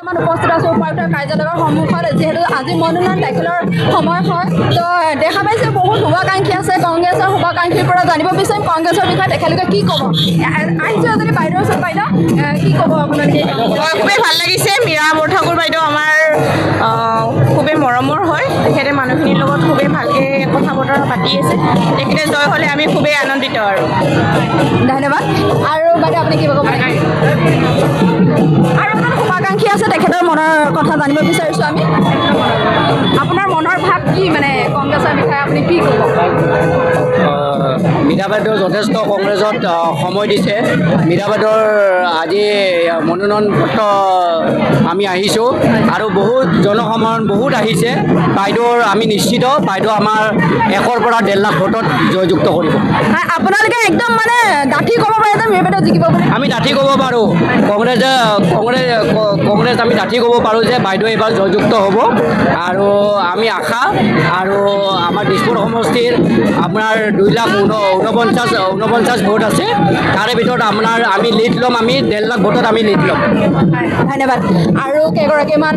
আমাৰ উপস্থিত আছোঁ উপায়ুক্তৰ কাৰ্যালয়ৰ সন্মুখত যিহেতু আজি মনোনয়ন দাখিলৰ সময় হয় তো দেখা পাইছে বহুত শুভাকাংক্ষী আছে কংগ্ৰেছৰ শুভাকাংক্ষীৰ পৰা জানিব বিচাৰিম কংগ্ৰেছৰ বিষয়ে তেখেতলোকে কি ক'ব আহিছোঁ যদি বাইদেউৰ ওচৰত বাইদেউ কি ক'ব আপোনালোকে খুবেই ভাল লাগিছে মীৰা বৰঠাকুৰ বাইদেউ আমাৰ খুবেই মৰমৰ হয় তেখেতে মানুহখিনিৰ লগত খুবেই ভালকৈ কথা বতৰা পাতি আছে তেখেতে জয় হ'লে আমি খুবেই আনন্দিত আৰু ধন্যবাদ আৰু বাইদেউ আপুনি কি ক'ব আৰু আপোনাৰ শুভাকাংক্ষী আছে তেখেতৰ মনৰ কথা জানিব বিচাৰিছোঁ আমি আপোনাৰ মনৰ ভাৱ কি মানে কংগ্ৰেছৰ বিষয়ে আপুনি কি ক'ব মীৰা বাইদেউ যথেষ্ট কংগ্ৰেছত সময় দিছে মীৰা বাইদেউৰ আজি মনোনয়ন পত্ৰ আমি আহিছোঁ আৰু বহুত জনসাধাৰণ বহুত আহিছে বাইদেউৰ আমি নিশ্চিত বাইদেউ আমাৰ 1ৰ পৰা 1.5 লাখ ভোটত জয়যুক্ত কৰিব আপোনালোকে একদম মানে ডাঠি ক'ব পাৰে যে মীৰা বাইদেউ জিকিব বুলি আমি ডাঠি ক'ব পাৰোঁ কংগ্ৰেছ আমি ডাঠি ক'ব পাৰোঁ যে বাইদেউ এইবাৰ জয়যুক্ত হ'ব আৰু আমি আশা আৰু আমাৰ দিছপুৰ সমষ্টিৰ আপোনাৰ 2,49,49 ভোট আছে তাৰে ভিতৰত আপোনাৰ আমি লিড ল'ম আমি 1.5 লাখ ভোটত আমি লিড ল'ম ধন্যবাদ আৰু কেইগৰাকীমান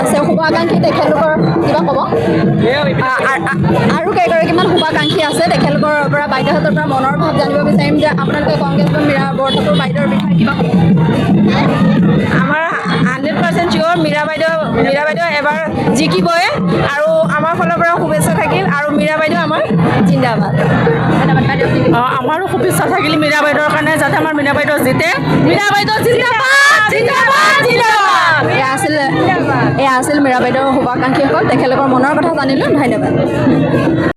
আছে শুভাকাংক্ষী তেখেতলোকৰ কিবা ক'ব আৰু কেইগৰাকীমান শুভাকাংক্ষী আছে তেখেতলোকৰ পৰা বাইদেউহঁতৰ পৰা মনৰ ভাৱ জানিব বিচাৰিম যে আপোনালোকে কংগ্ৰেছ বা মীৰা বৰঠাকুৰ বাইদেউৰ বিষয়ে কিবা ক'ব আমাৰ 100% চিয়'ৰ মীৰা বাইদেউ এবাৰ জিকিবই আৰু আমাৰ ফালৰ পৰা শুভেচ্ছা থাকিল আৰু মীৰা বাইদেউ আমাৰ জিন্দাবাদ ধন্যবাদ বাইদেউ আমাৰো শুভেচ্ছা থাকিল মীৰা বাইদেউৰ কাৰণে যাতে আমাৰ মীৰা বাইদেউ জিতে মীৰা বাইদেউ জিন্দাবাদ জিন্দাবাদ জিন্দাবাদ এয়া আছিল মীৰা বাইদেউৰ শুভাকাংক্ষীসকল তেখেতলোকৰ মনৰ কথা জানিলোঁ ধন্যবাদ